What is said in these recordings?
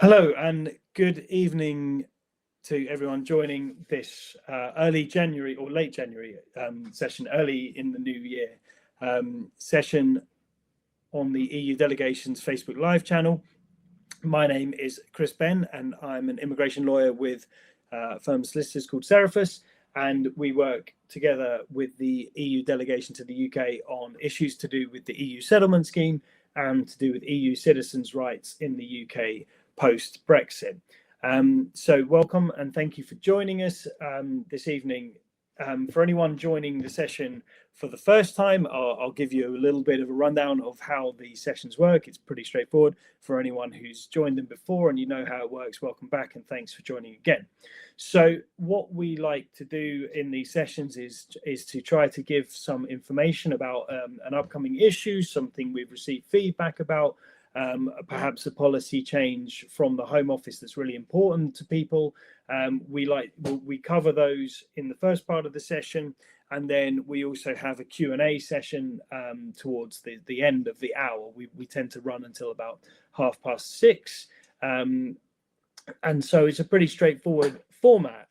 Hello and good evening to everyone joining this early January or late January session, early in the new year session on the EU Delegation's Facebook Live channel. My name is Chris Ben and I'm an immigration lawyer with a firm of solicitors called Seraphus, and we work together with the EU Delegation to the UK on issues to do with the EU settlement scheme and to do with EU citizens' rights in the UK post-Brexit. So welcome and thank you for joining us this evening. For anyone joining the session for the first time, I'll give you a little bit of a rundown of how the sessions work. It's pretty straightforward. For anyone who's joined them before and you know how it works, welcome back and thanks for joining again. So what we like to do in these sessions is to try to give some information about an upcoming issue, something we've received feedback about, perhaps a policy change from the Home Office that's really important to people. We cover those in the first part of the session, and then we also have a Q&A session towards the end of the hour. We tend to run until about 6:30, and so it's a pretty straightforward format,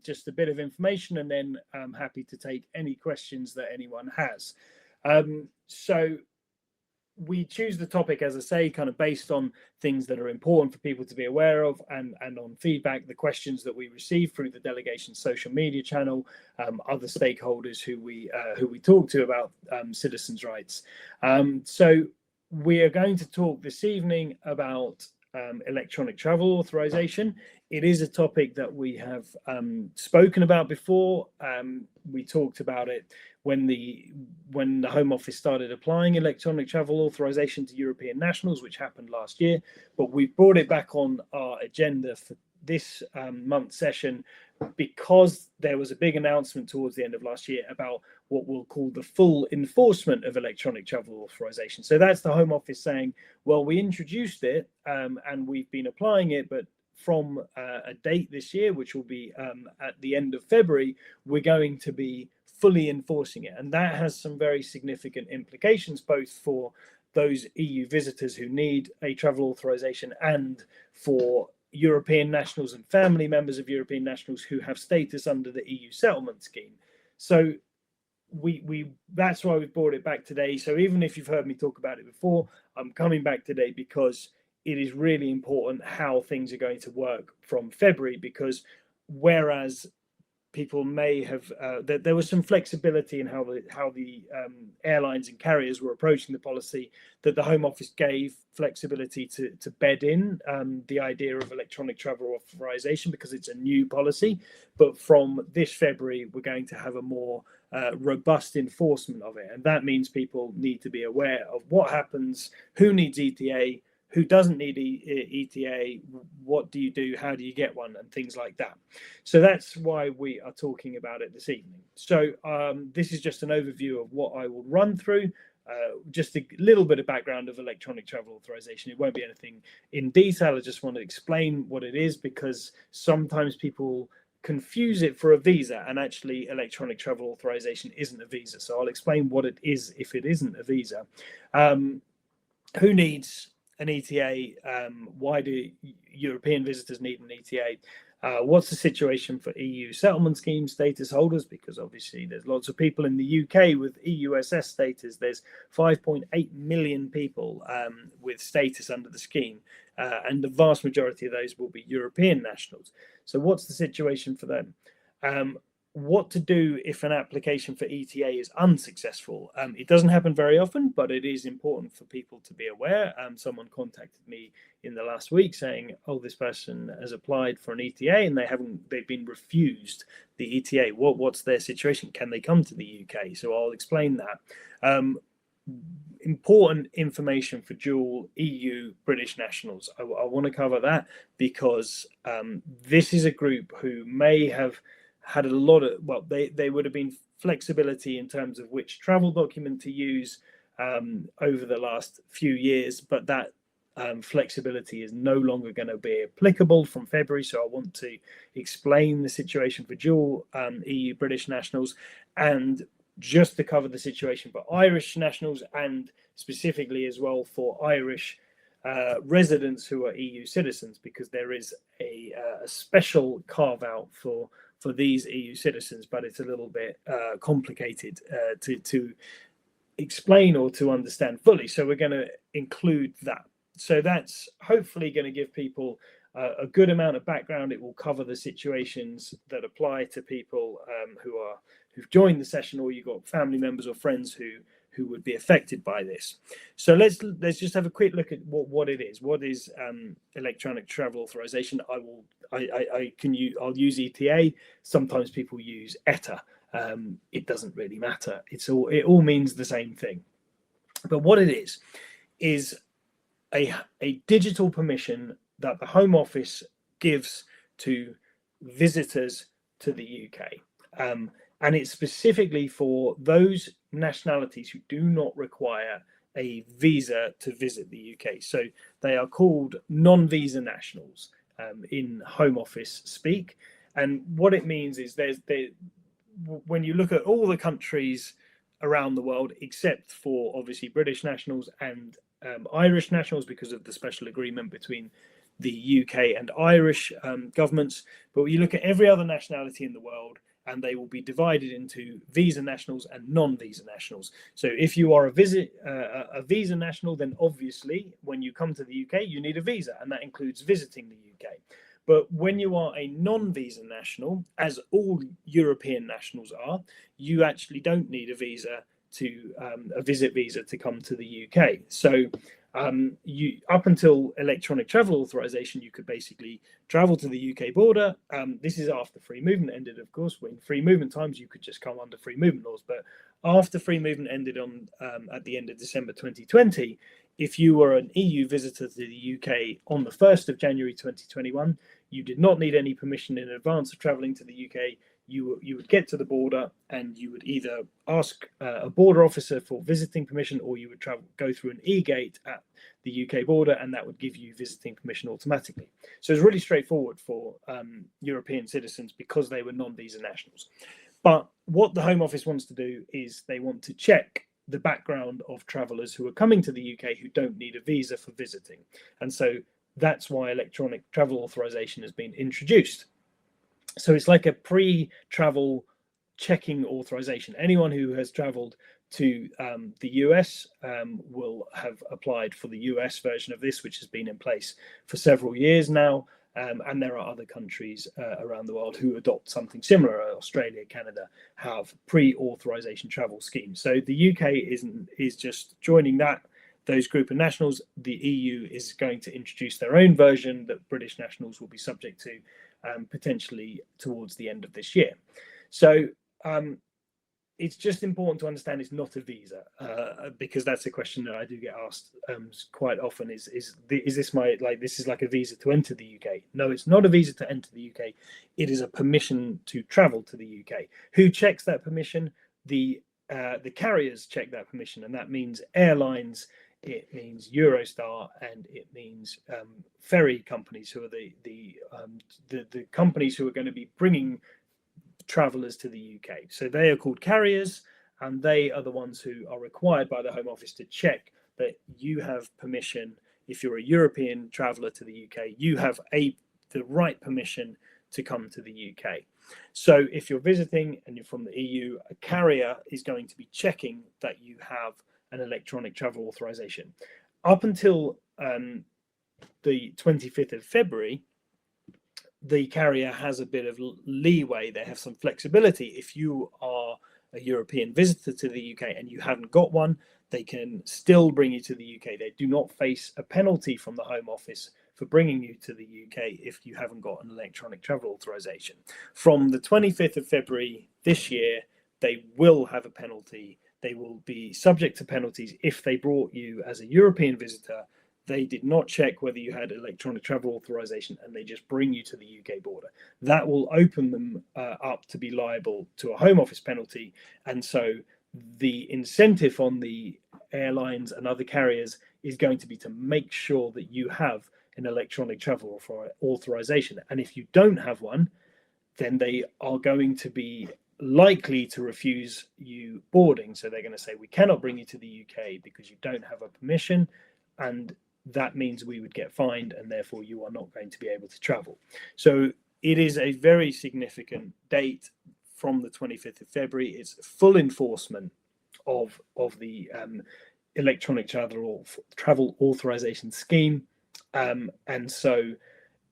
just a bit of information, and then I'm happy to take any questions that anyone has. So we choose the topic, as I say, kind of based on things that are important for people to be aware of, and on feedback, the questions that we receive through the delegation's social media channel, other stakeholders who we talk to about citizens' rights. So we are going to talk this evening about electronic travel authorization. It is a topic that we have spoken about before. We talked about it when the Home Office started applying electronic travel authorization to European nationals, which happened last year. But we brought it back on our agenda for this month's session because there was a big announcement towards the end of last year about what we'll call the full enforcement of electronic travel authorization. So that's the Home Office saying, well, we introduced it and we've been applying it, but from a date this year, which will be at the end of February, we're going to be fully enforcing it. And that has some very significant implications, both for those EU visitors who need a travel authorization and for European nationals and family members of European nationals who have status under the EU settlement scheme. So that's why we brought it back today. So even if you've heard me talk about it before, I'm coming back today because it is really important how things are going to work from February, because whereas people may have there was some flexibility in how the airlines and carriers were approaching the policy, that the Home Office gave flexibility to bed in the idea of electronic travel authorization because it's a new policy. But from this February, we're going to have a more robust enforcement of it, and that means people need to be aware of what happens, who needs ETA, who doesn't need ETA, what do you do, how do you get one, and things like that. So that's why we are talking about it this evening. So this is just an overview of what I will run through, just a little bit of background of electronic travel authorization. It won't be anything in detail. I just want to explain what it is, because sometimes people confuse it for a visa, and actually electronic travel authorization isn't a visa. So I'll explain what it is if it isn't a visa. Who needs an ETA? Why do European visitors need an ETA? What's the situation for EU settlement scheme status holders? Because obviously there's lots of people in the UK with EUSS status. There's 5.8 million people with status under the scheme, and the vast majority of those will be European nationals. So what's the situation for them? What to do if an application for ETA is unsuccessful? It doesn't happen very often, but it is important for people to be aware. Someone contacted me in the last week saying, oh, this person has applied for an ETA and they've been refused the ETA. What's their situation? Can they come to the UK? So I'll explain that. Important information for dual EU British nationals. I want to cover that because this is a group who may have had a lot of, well, they would have been flexibility in terms of which travel document to use over the last few years, but that flexibility is no longer going to be applicable from February. So I want to explain the situation for dual EU British nationals, and just to cover the situation for Irish nationals, and specifically as well for Irish residents who are EU citizens, because there is a special carve out for these EU citizens, but it's a little bit complicated to explain or to understand fully. So we're going to include that. So that's hopefully going to give people a good amount of background. It will cover the situations that apply to people who've joined the session, or you've got family members or friends who would be affected by this. So let's just have a quick look at what it is. What is electronic travel authorization? I'll use ETA. Sometimes people use ETA. It doesn't really matter. It all means the same thing. But what it is a digital permission that the Home Office gives to visitors to the UK. And it's specifically for those nationalities who do not require a visa to visit the UK. So they are called non-visa nationals in Home Office speak. And what it means is when you look at all the countries around the world, except for obviously British nationals and Irish nationals, because of the special agreement between the UK and Irish governments, but you look at every other nationality in the world, and they will be divided into visa nationals and non-visa nationals. So if you are a visa national, then obviously when you come to the UK, you need a visa, and that includes visiting the UK. But when you are a non-visa national, as all European nationals are, you actually don't need a visa a visit visa to come to the UK. So up until electronic travel authorization, you could basically travel to the UK border. This is after free movement ended, of course. When free movement times, you could just come under free movement laws. But after free movement ended at the end of December 2020, if you were an EU visitor to the UK on the 1st of January 2021, you did not need any permission in advance of traveling to the UK. You would get to the border, and you would either ask a border officer for visiting permission, or you would go through an e-gate at the UK border, and that would give you visiting permission automatically. So it's really straightforward for European citizens because they were non-visa nationals. But what the Home Office wants to do is they want to check the background of travellers who are coming to the UK who don't need a visa for visiting. And so that's why electronic travel authorization has been introduced. So it's like a pre-travel checking authorization. Anyone who has traveled to the US will have applied for the US version of this, which has been in place for several years now. And there are other countries around the world who adopt something similar. Australia, Canada have pre-authorization travel schemes. So the UK is just joining those group of nationals. The EU is going to introduce their own version that British nationals will be subject to potentially towards the end of this year. So it's just important to understand it's not a visa, because that's a question that I do get asked quite often. Is this this is like a visa to enter the UK? No, it's not a visa to enter the UK. It is a permission to travel to the UK. Who checks that permission? The carriers check that permission, and that means airlines. It means Eurostar, and it means ferry companies, who are the companies who are going to be bringing travellers to the UK. So they are called carriers, and they are the ones who are required by the Home Office to check that you have permission. If you're a European traveller to the UK, you have the right permission to come to the UK. So if you're visiting and you're from the EU, a carrier is going to be checking that you have an electronic travel authorization. Up until the 25th of February, the carrier has a bit of leeway. They have some flexibility. If you are a European visitor to the UK and you haven't got one, they can still bring you to the UK. They do not face a penalty from the Home Office for bringing you to the UK if you haven't got an electronic travel authorization. From the 25th of February this year, they will have a penalty. They will be subject to penalties if they brought you as a European visitor. They did not check whether you had electronic travel authorization, and they just bring you to the UK border. That will open them up to be liable to a Home Office penalty. And so the incentive on the airlines and other carriers is going to be to make sure that you have an electronic travel authorization. And if you don't have one, then they are going to be likely to refuse you boarding. So they're going to say, we cannot bring you to the UK because you don't have a permission. And that means we would get fined, and therefore you are not going to be able to travel. So it is a very significant date from the 25th of February. It's full enforcement of the Electronic Travel Authorisation scheme, and so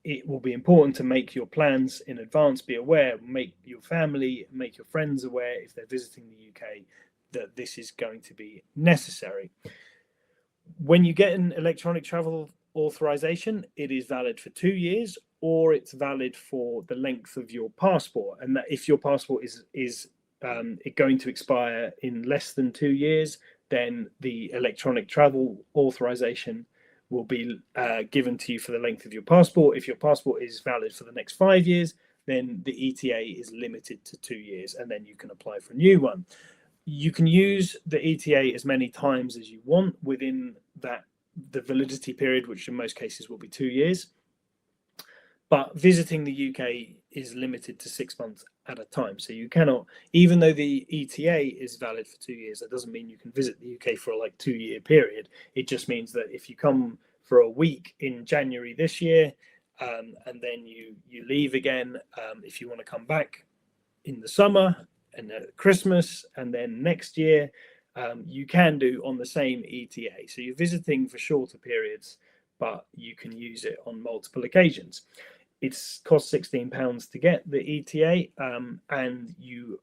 it will be important to make your plans in advance, be aware, make your family, make your friends aware if they're visiting the UK that this is going to be necessary. When you get an electronic travel authorization, it is valid for 2 years, or it's valid for the length of your passport. And that if your passport is going to expire in less than 2 years, then the electronic travel authorization will be given to you for the length of your passport. If your passport is valid for the next 5 years, then the ETA is limited to 2 years, and then you can apply for a new one. You can use the ETA as many times as you want within the validity period, which in most cases will be 2 years. But visiting the UK is limited to 6 months at a time. So you cannot, even though the ETA is valid for 2 years, that doesn't mean you can visit the UK for a 2 year period. It just means that if you come for a week in January this year, and then you leave again, if you want to come back in the summer and Christmas and then next year, you can do on the same ETA. So you're visiting for shorter periods, but you can use it on multiple occasions. It's cost £16 to get the ETA, and you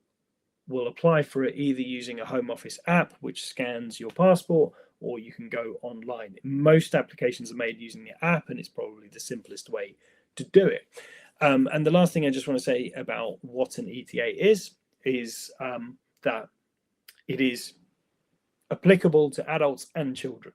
will apply for it either using a Home Office app which scans your passport, or you can go online. Most applications are made using the app, and it's probably the simplest way to do it. And the last thing I just want to say about what an ETA is that it is applicable to adults and children.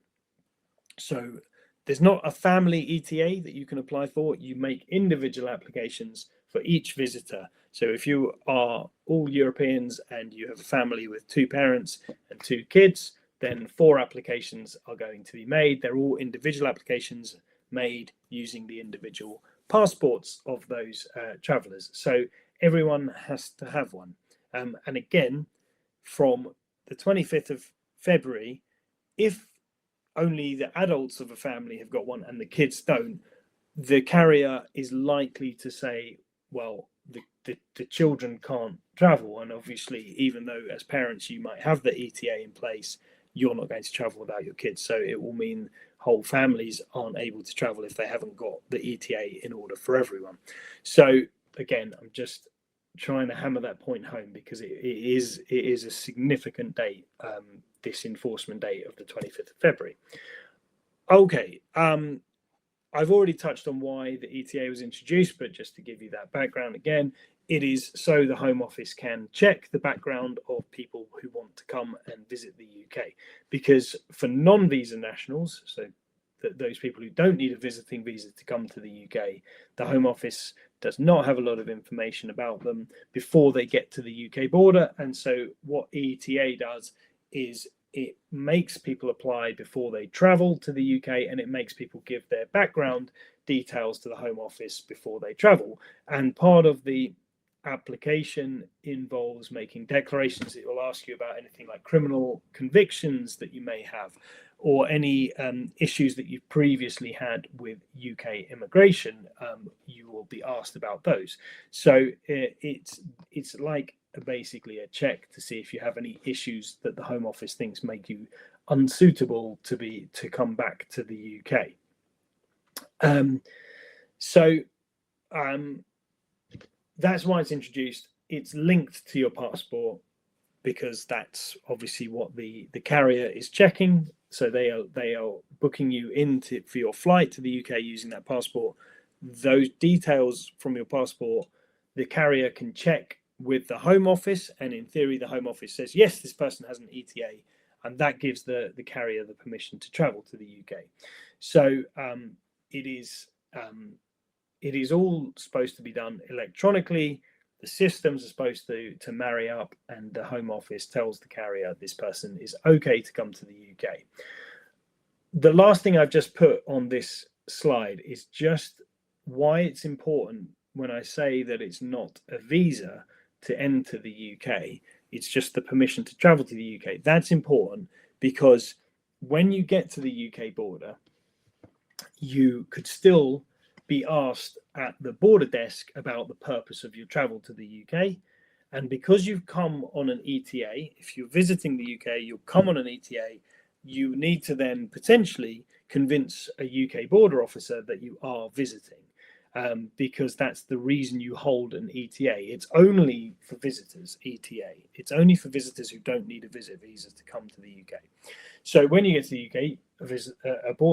So there's not a family ETA that you can apply for. You make individual applications for each visitor. So if you are all Europeans and you have a family with 2 parents and 2 kids, then 4 applications are going to be made. They're all individual applications made using the individual passports of those travellers. So everyone has to have one. And again, from the 25th of February, if only the adults of a family have got one and the kids don't, the carrier is likely to say, well, the children can't travel. And obviously, even though as parents you might have the ETA in place, you're not going to travel without your kids. So it will mean whole families aren't able to travel if they haven't got the ETA in order for everyone. So again, I'm just trying to hammer that point home because it is a significant date, this enforcement date of the 25th of February. Okay, I've already touched on why the ETA was introduced, but just to give you that background again, it is so the Home Office can check the background of people who want to come and visit the UK. Because for non-visa nationals, so those people who don't need a visiting visa to come to the UK, the Home Office does not have a lot of information about them before they get to the UK border. And so what ETA does is it makes people apply before they travel to the UK, and it makes people give their background details to the Home Office before they travel. And part of the application involves making declarations. It will ask you about anything like criminal convictions that you may have, or any issues that you've previously had with UK immigration. You will be asked about those. So it's like basically a check to see if you have any issues that the Home Office thinks make you unsuitable to come back to the UK. That's why it's introduced. It's linked to your passport because that's obviously what the carrier is checking. So they are booking you into for your flight to the UK using that passport. Those details from your passport, the carrier can check with the Home Office, and in theory the Home Office says yes, this person has an ETA, and that gives the carrier the permission to travel to the UK. So it is all supposed to be done electronically. The systems are supposed to marry up, and the Home Office tells the carrier this person is okay to come to the UK. The last thing I've just put on this slide is just why it's important when I say that it's not a visa to enter the UK, it's just the permission to travel to the UK. That's important because when you get to the UK border, you could still be asked at the border desk about the purpose of your travel to the UK. And because you've come on an ETA, if you're visiting the UK, you'll come on an ETA, you need to then potentially convince a UK border officer that you are visiting, because that's the reason you hold an ETA. It's only for visitors, ETA. It's only for visitors who don't need a visit visa to come to the UK. So when you get to the UK,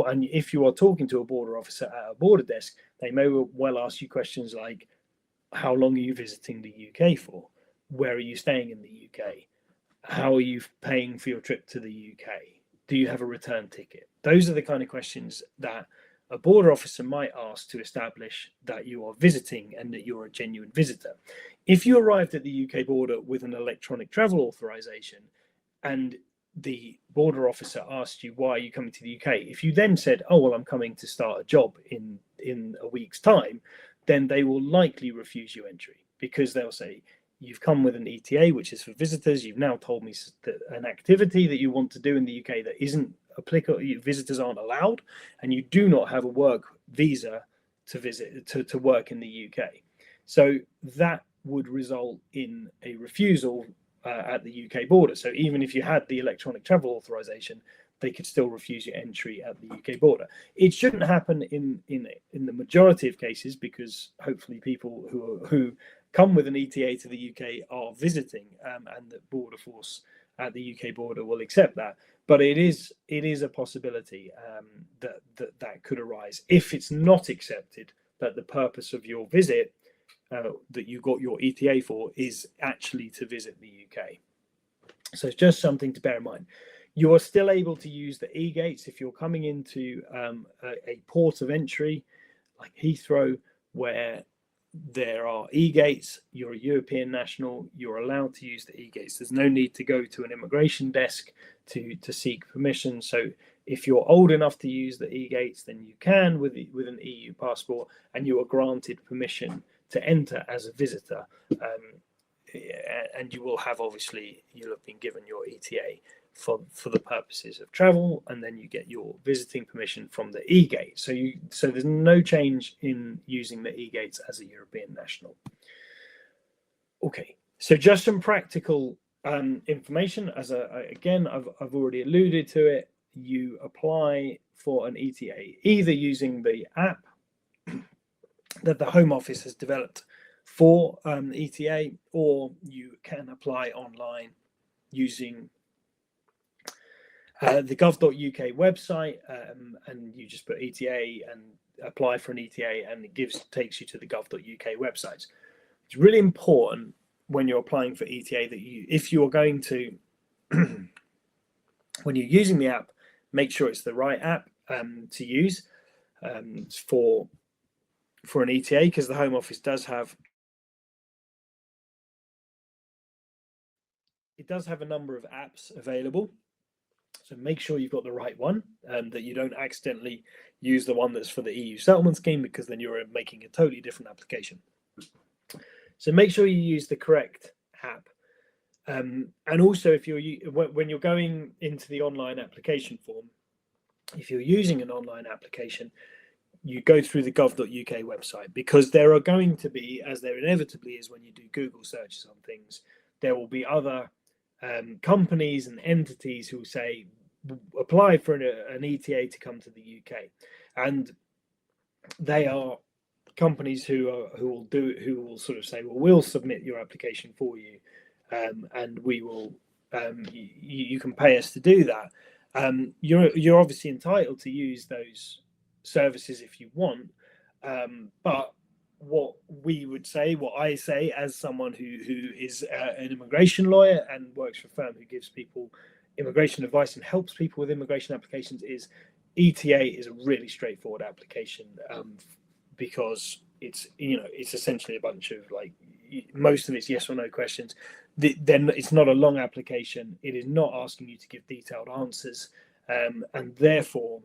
and if you are talking to a border officer at a border desk, they may well ask you questions like, how long are you visiting the UK for? Where are you staying in the UK? How are you paying for your trip to the UK? Do you have a return ticket? Those are the kind of questions that a border officer might ask to establish that you are visiting and that you're a genuine visitor. If you arrived at the UK border with an electronic travel authorization and the border officer asked you, why are you coming to the UK? If you then said, oh, well, I'm coming to start a job in a week's time, then they will likely refuse you entry, because they'll say, you've come with an ETA, which is for visitors. You've now told me that an activity that you want to do in the UK that isn't applicable, visitors aren't allowed, and you do not have a work visa to work in the UK. So that would result in a refusal at the UK border. So even if you had the electronic travel authorization, they could still refuse you entry at the UK border. It shouldn't happen in the majority of cases, because hopefully people who come with an ETA to the UK are visiting, and the border force at the UK border will accept that. But it is a possibility that could arise if it's not accepted that the purpose of your visit that you got your ETA for is actually to visit the UK. So it's just something to bear in mind. You are still able to use the e-gates if you're coming into a port of entry like Heathrow, where there are e-gates. You're a European national, you're allowed to use the e-gates. There's no need to go to an immigration desk to seek permission. So if you're old enough to use the e-gates, then you can with an EU passport, and you are granted permission to enter as a visitor. And you will have, obviously, you'll have been given your ETA for the purposes of travel, and then you get your visiting permission from the e-gate. So there's no change in using the e-gates as a European national. Okay, so just some practical information. Again, I've already alluded to it. You apply for an ETA either using the app that the Home Office has developed for ETA, or you can apply online using the gov.uk website, and you just put ETA and apply for an ETA, and it takes you to the gov.uk websites. It's really important when you're applying for ETA that if you are going to, when you're using the app, make sure it's the right app to use for an ETA, because the Home Office does have a number of apps available. So make sure you've got the right one, that you don't accidentally use the one that's for the EU settlement scheme, because then you're making a totally different application. So make sure you use the correct app. And also, when you're going into the online application form, if you're using an online application, you go through the gov.uk website, because there are going to be, as there inevitably is when you do Google searches on things, there will be other companies and entities who say, apply for an ETA to come to the UK, and they are companies who will sort of say, well, we'll submit your application for you, and we will you can pay us to do that. You're obviously entitled to use those services if you want, but what I say as someone who is an immigration lawyer and works for a firm who gives people immigration advice and helps people with immigration applications, is ETA is a really straightforward application, because it's essentially a bunch of, like, most of it's yes or no questions. Then it's not a long application. It is not asking you to give detailed answers, and therefore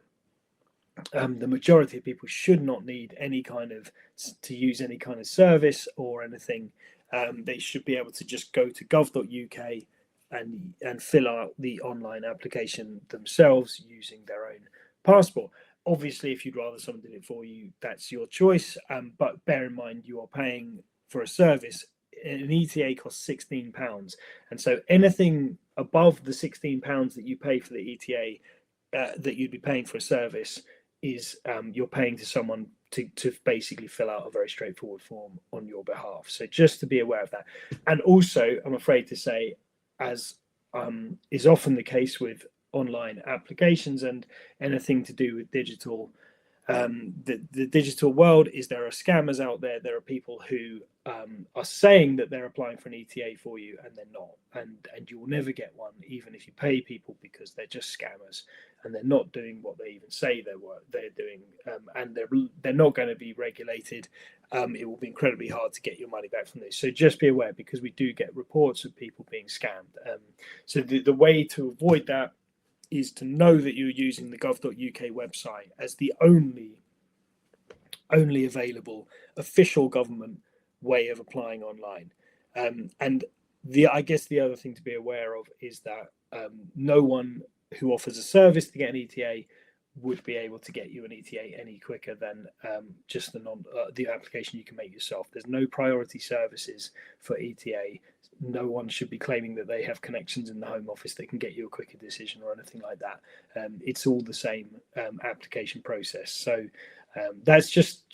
the majority of people should not need to use any kind of service or anything. They should be able to just go to gov.uk and fill out the online application themselves using their own passport. Obviously, if you'd rather someone did it for you, that's your choice. But bear in mind, you are paying for a service. An ETA costs £16, and so anything above the £16 that you pay for the ETA that you'd be paying for a service is you're paying to someone to basically fill out a very straightforward form on your behalf. So just to be aware of that. And also, I'm afraid to say, as is often the case with online applications and anything to do with digital, the digital world, is there are scammers out there. There are people who are saying that they're applying for an ETA for you and they're not, and you will never get one, even if you pay people, because they're just scammers and they're not doing what they even say they're doing, and they're not going to be regulated. It will be incredibly hard to get your money back from this. So just be aware, because we do get reports of people being scammed. So the way to avoid that is to know that you're using the gov.uk website as the only available official government way of applying online. And I guess the other thing to be aware of is that no one who offers a service to get an ETA would be able to get you an ETA any quicker than just the application you can make yourself. There's no priority services for ETA. No one should be claiming that they have connections in the Home Office that can get you a quicker decision or anything like that. It's all the same application process. So that's just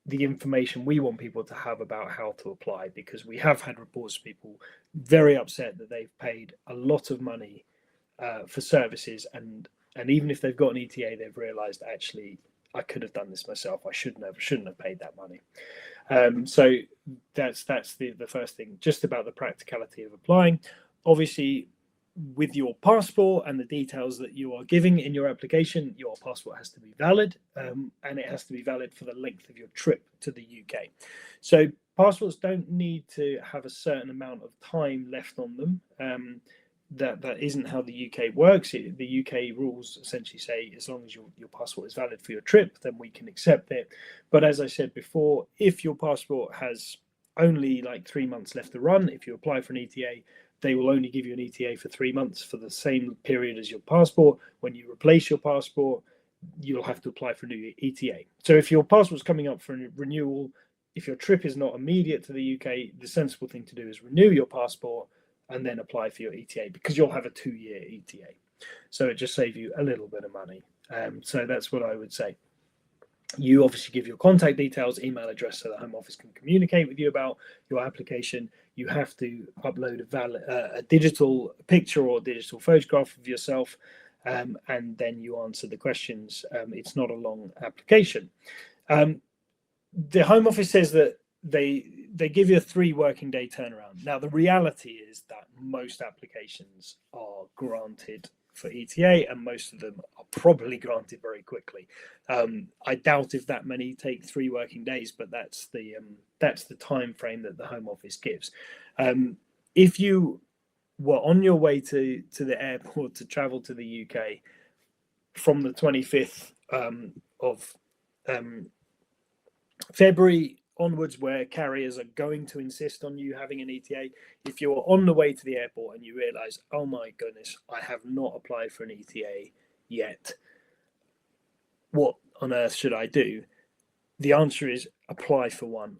the information we want people to have about how to apply, because we have had reports of people very upset that they've paid a lot of money for services, and even if they've got an ETA, they've realised, actually, I could have done this myself. I shouldn't have paid that money. So that's the first thing, just about the practicality of applying. Obviously, with your passport and the details that you are giving in your application, your passport has to be valid, and it has to be valid for the length of your trip to the UK. So passports don't need to have a certain amount of time left on them. That isn't how the UK works. The UK rules essentially say, as long as your passport is valid for your trip, then we can accept it. But as I said before, if your passport has only like 3 months left to run, if you apply for an ETA, they will only give you an ETA for 3 months for the same period as your passport. When you replace your passport, you'll have to apply for a new ETA. So if your passport's coming up for renewal, if your trip is not immediate to the UK, the sensible thing to do is renew your passport and then apply for your ETA, because you'll have a 2-year ETA. So it just saves you a little bit of money. So that's what I would say. You obviously give your contact details, email address, so the Home Office can communicate with you about your application. You have to upload a digital picture or digital photograph of yourself, and then you answer the questions. It's not a long application. The Home Office says that they give you a 3 working day turnaround. Now, the reality is that most applications are granted for ETA, and most of them are probably granted very quickly. I doubt if that many take 3 working days, but that's the time frame that the Home Office gives. If you were on your way to the airport to travel to the UK from the 25th of February onwards, where carriers are going to insist on you having an ETA, if you're on the way to the airport and you realise, oh my goodness, I have not applied for an ETA yet, what on earth should I do? The answer is apply for one,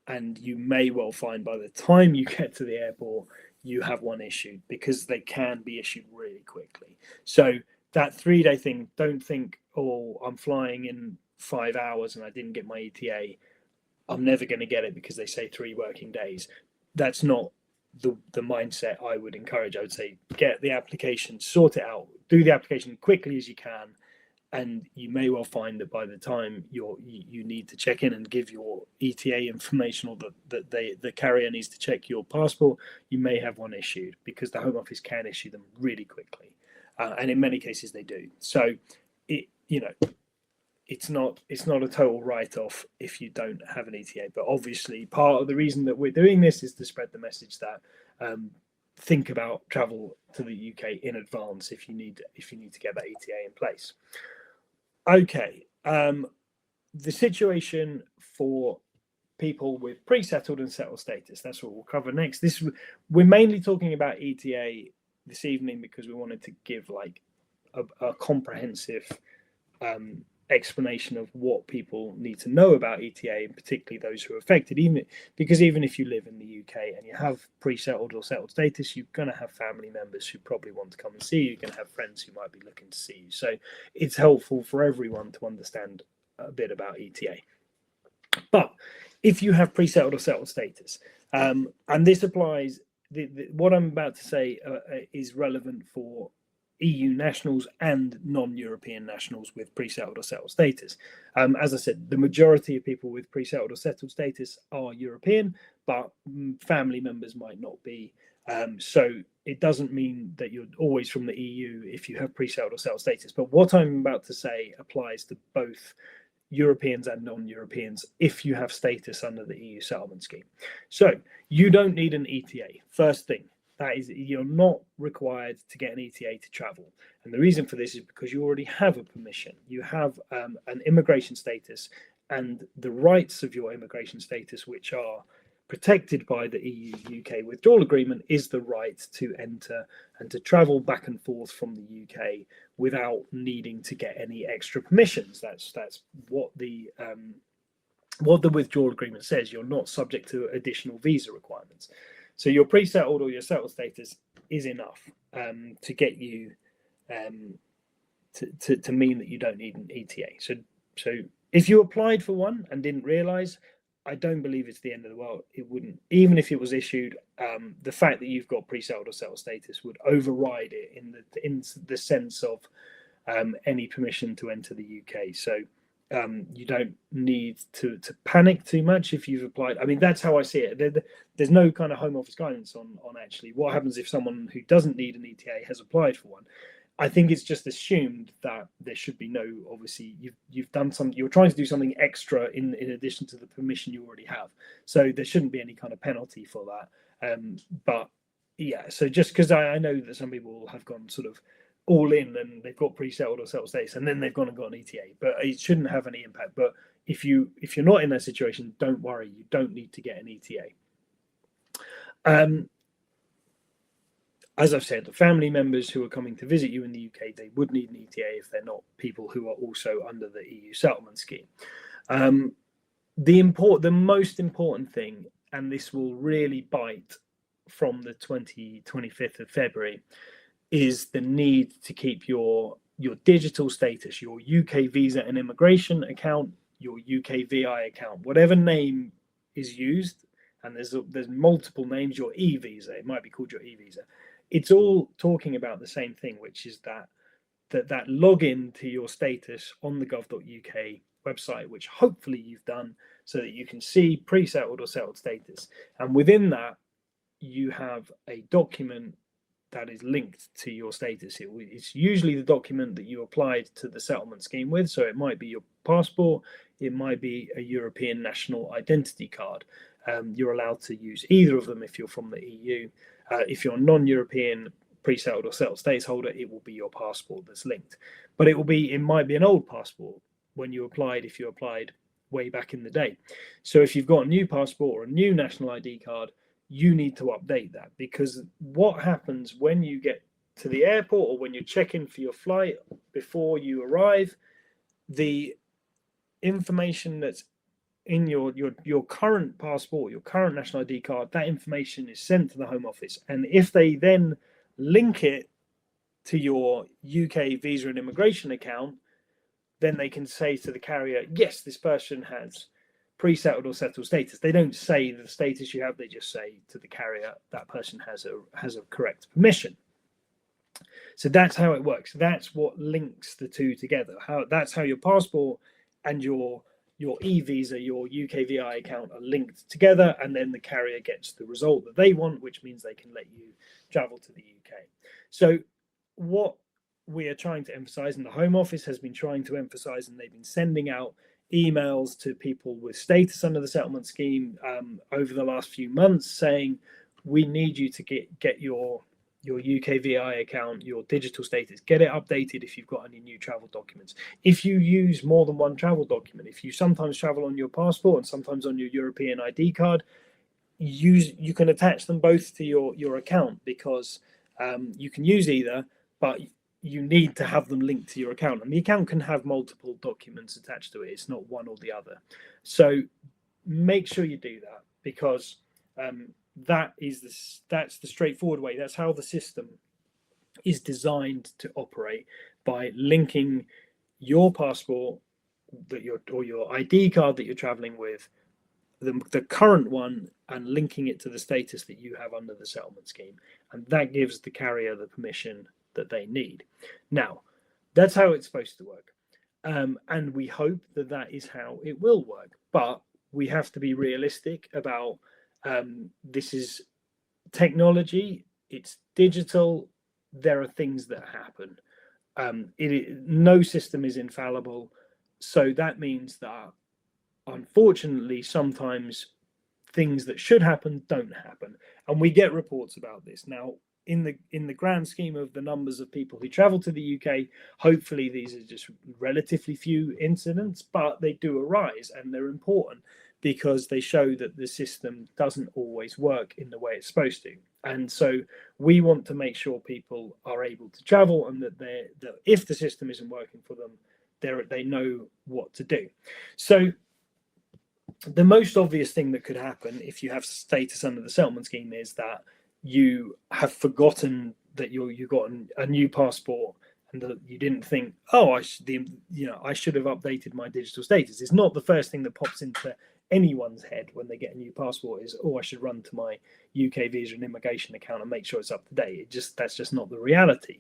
and you may well find by the time you get to the airport you have one issued, because they can be issued really quickly. So that 3-day thing, don't think, oh, I'm flying in 5 hours and I didn't get my ETA, I'm never going to get it because they say 3 working days. That's not the mindset I would encourage. I would say get the application, sort it out, do the application quickly as you can, and you may well find that by the time you need to check in and give your ETA information, or that the carrier needs to check your passport, you may have one issued, because the Home Office can issue them really quickly, and in many cases they do. So it's not a total write-off if you don't have an ETA. But obviously, part of the reason that we're doing this is to spread the message that think about travel to the UK in advance if you need to get that ETA in place. Okay, the situation for people with pre-settled and settled status, that's what we'll cover next. We're mainly talking about ETA this evening because we wanted to give like a comprehensive explanation of what people need to know about ETA, and particularly those who are affected. Even if you live in the UK and you have pre-settled or settled status, you're going to have family members who probably want to come and see you. You're going to have friends who might be looking to see you. So it's helpful for everyone to understand a bit about ETA. But if you have pre-settled or settled status, and this applies, what I'm about to say is relevant for EU nationals and non-European nationals with pre-settled or settled status. As I said, the majority of people with pre-settled or settled status are European, but family members might not be. So it doesn't mean that you're always from the EU if you have pre-settled or settled status. But what I'm about to say applies to both Europeans and non-Europeans if you have status under the EU settlement scheme. So you don't need an ETA. First thing, that is, you're not required to get an ETA to travel. And the reason for this is because you already have a permission. You have an immigration status, and the rights of your immigration status, which are protected by the EU-UK withdrawal agreement, is the right to enter and to travel back and forth from the UK without needing to get any extra permissions. That's what the withdrawal agreement says. You're not subject to additional visa requirements. So your pre-settled or your settled status is enough to get you to mean that you don't need an ETA. So if you applied for one and didn't realise, I don't believe it's the end of the world. It wouldn't, even if it was issued. The fact that you've got pre-settled or settled status would override it in the sense of any permission to enter the UK. So you don't need to panic too much if you've applied. I mean, that's how I see it. There's no kind of Home Office guidance on actually what happens if someone who doesn't need an ETA has applied for one. I think it's just assumed that there should be no, obviously you've done some, you're trying to do something extra in addition to the permission you already have. So there shouldn't be any kind of penalty for that. But yeah, so just because I know that some people have gone sort of all in and they've got pre-settled or settled status and then they've gone and got an ETA, but it shouldn't have any impact. But if you're not in that situation, don't worry, you don't need to get an ETA. As I've said, the family members who are coming to visit you in the UK, they would need an ETA if they're not people who are also under the EU settlement scheme. The most important thing, and this will really bite from the 25th of February, is the need to keep your digital status, your UK visa and immigration account, your UK VI account, whatever name is used, and there's multiple names, your e-visa, it might be called your e-visa. It's all talking about the same thing, which is that login to your status on the gov.uk website, which hopefully you've done, so that you can see pre-settled or settled status. And within that, you have a document that is linked to your status. It's usually the document that you applied to the settlement scheme with. So it might be your passport, it might be a European national identity card. You're allowed to use either of them if you're from the EU. If you're a non-European pre-settled or settled status holder, it will be your passport that's linked. But it might be an old passport when you applied, if you applied way back in the day. So if you've got a new passport or a new national ID card, you need to update that, because what happens when you get to the airport or when you check in for your flight before you arrive, the information that's in your current passport, your current national ID card, that information is sent to the Home Office. And if they then link it to your UK visa and immigration account, then they can say to the carrier, yes, this person has pre-settled or settled status. They don't say the status you have, they just say to the carrier that person has a correct permission. So that's how it works. That's what links the two together. That's how your passport and your e-visa, your UK VI account are linked together, and then the carrier gets the result that they want, which means they can let you travel to the UK. So what we are trying to emphasize, and the Home Office has been trying to emphasize, and they've been sending out emails to people with status under the settlement scheme over the last few months, saying we need you to get your UK VI account, your digital status, get it updated if you've got any new travel documents. If you use more than one travel document, if you sometimes travel on your passport and sometimes on your European ID card, you can attach them both to your account, because you can use either, but you need to have them linked to your account, and the account can have multiple documents attached to it. It's not one or the other. So make sure you do that, because that's the straightforward way. That's how the system is designed to operate, by linking your passport or your ID card that you're traveling with, the current one, and linking it to the status that you have under the settlement scheme, and that gives the carrier the permission that they need. Now, that's how it's supposed to work, and we hope that that is how it will work. But we have to be realistic about this is technology, it's digital. There are things that happen. No system is infallible, so that means that unfortunately sometimes things that should happen don't happen, and we get reports about this. Now, in the grand scheme of the numbers of people who travel to the UK, hopefully these are just relatively few incidents, but they do arise, and they're important because they show that the system doesn't always work in the way it's supposed to. And so we want to make sure people are able to travel, and that if the system isn't working for them, they know what to do. So the most obvious thing that could happen if you have status under the settlement scheme is that you have forgotten that you got a new passport, and that you didn't think, oh, I should have updated my digital status. It's not the first thing that pops into anyone's head when they get a new passport is, oh, I should run to my UK visa and immigration account and make sure it's up to date. That's just not the reality.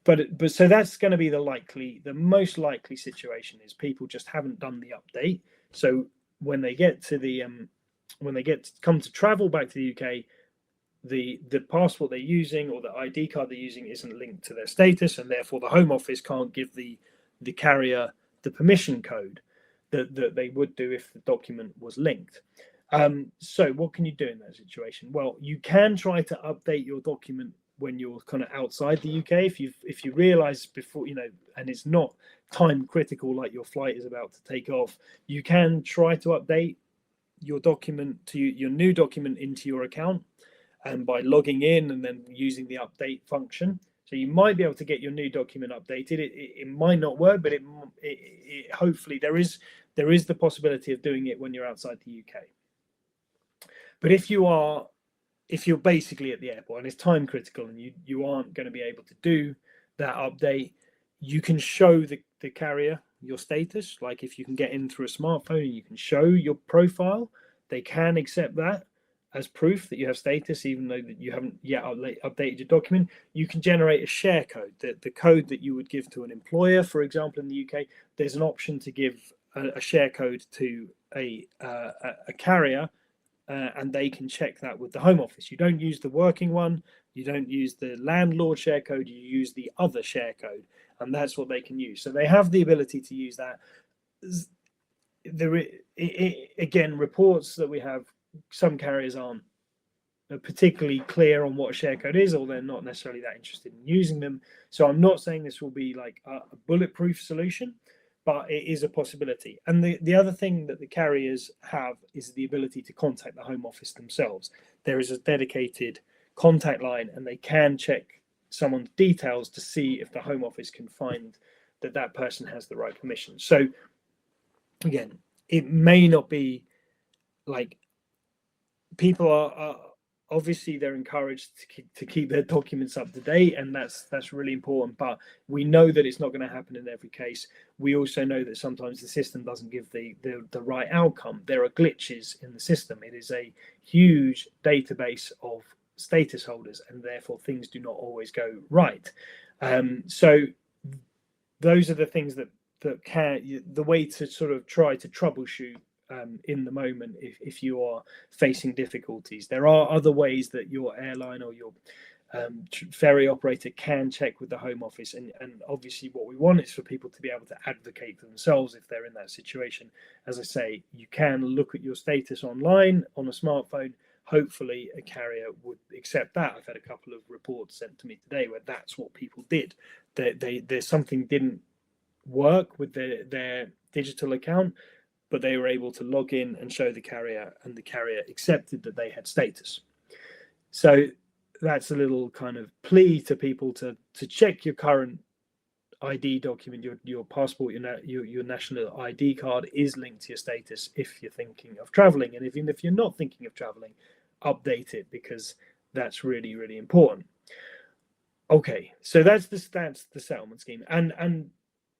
But so that's going to be the most likely situation, is people just haven't done the update. So when they get to come to travel back to the UK, the passport they're using or the ID card they're using isn't linked to their status, and therefore the Home Office can't give the carrier the permission code that they would do if the document was linked. So what can you do in that situation? Well, you can try to update your document when you're kind of outside the UK. If you realize before, and it's not time critical, like your flight is about to take off, you can try to update your document to your new document into your account, and by logging in and then using the update function. So you might be able to get your new document updated. It might not work, but it hopefully there is the possibility of doing it when you're outside the UK. But if you're basically at the airport and it's time critical, and you aren't going to be able to do that update, you can show the carrier your status. Like if you can get in through a smartphone and you can show your profile, they can accept that as proof that you have status, even though that you haven't yet updated your document. You can generate a share code, the code that you would give to an employer, for example, in the UK. There's an option to give a share code to a carrier, and they can check that with the Home Office. You don't use the working one, you don't use the landlord share code, you use the other share code, and that's what they can use. So they have the ability to use that. Again, reports that we have, some carriers aren't particularly clear on what a share code is, or they're not necessarily that interested in using them. So I'm not saying this will be like a bulletproof solution, but it is a possibility. And the other thing that the carriers have is the ability to contact the Home Office themselves. There is a dedicated contact line, and they can check someone's details to see if the Home Office can find that person has the right permission. So again, it may not be like, people are obviously they're encouraged to keep their documents up to date, and that's really important. But we know that it's not going to happen in every case. We also know that sometimes the system doesn't give the right outcome. There are glitches in the system. It is a huge database of status holders, and therefore things do not always go right. So those are the things that the way to sort of try to troubleshoot in the moment if you are facing difficulties. There are other ways that your airline or your ferry operator can check with the Home Office, and obviously what we want is for people to be able to advocate for themselves if they're in that situation. As I say, you can look at your status online on a smartphone. Hopefully a carrier would accept that. I've had a couple of reports sent to me today where that's what people did. There's something didn't work with their digital account, but they were able to log in and show the carrier, and the carrier accepted that they had status. So that's a little kind of plea to people to check your current ID document, your passport, your national ID card is linked to your status if you're thinking of traveling, and even if you're not thinking of traveling, update it, because that's really, really important. Okay, so that's the settlement scheme, and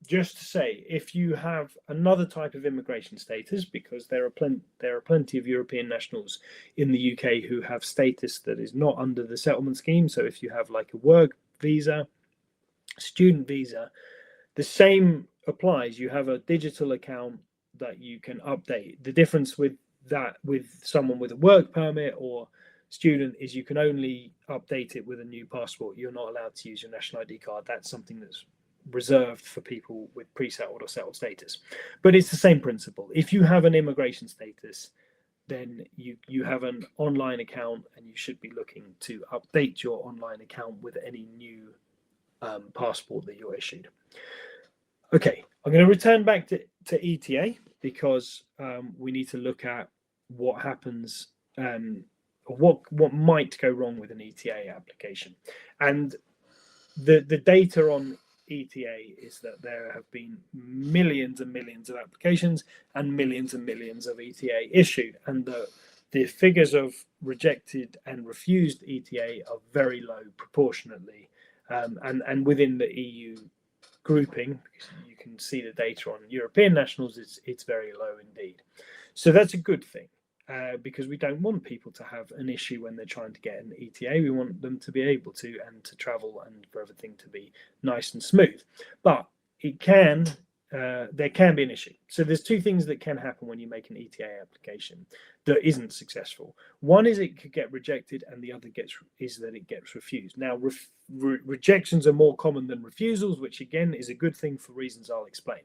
just to say, if you have another type of immigration status, because there are plenty of European nationals in the UK who have status that is not under the settlement scheme. So if you have like a work visa, student visa, the same applies. You have a digital account that you can update. The difference with that, with someone with a work permit or student, is you can only update it with a new passport. You're not allowed to use your national ID card. That's something that's reserved for people with pre-settled or settled status. But it's the same principle. If you have an immigration status, then you have an online account, and you should be looking to update your online account with any new passport that you're issued. Okay, I'm going to return back to ETA, because we need to look at what happens, or what might go wrong with an ETA application. And the data on ETA is that there have been millions and millions of applications and millions of ETA issued, and the figures of rejected and refused ETA are very low proportionately, and within the EU grouping, you can see the data on European nationals, it's very low indeed. So that's a good thing, because we don't want people to have an issue when they're trying to get an ETA. We want them to be able to, and to travel, and for everything to be nice and smooth. But it can, there can be an issue. So there's two things that can happen when you make an ETA application that isn't successful. One is it could get rejected, and the other is that it gets refused. Now, rejections are more common than refusals, which again is a good thing for reasons I'll explain.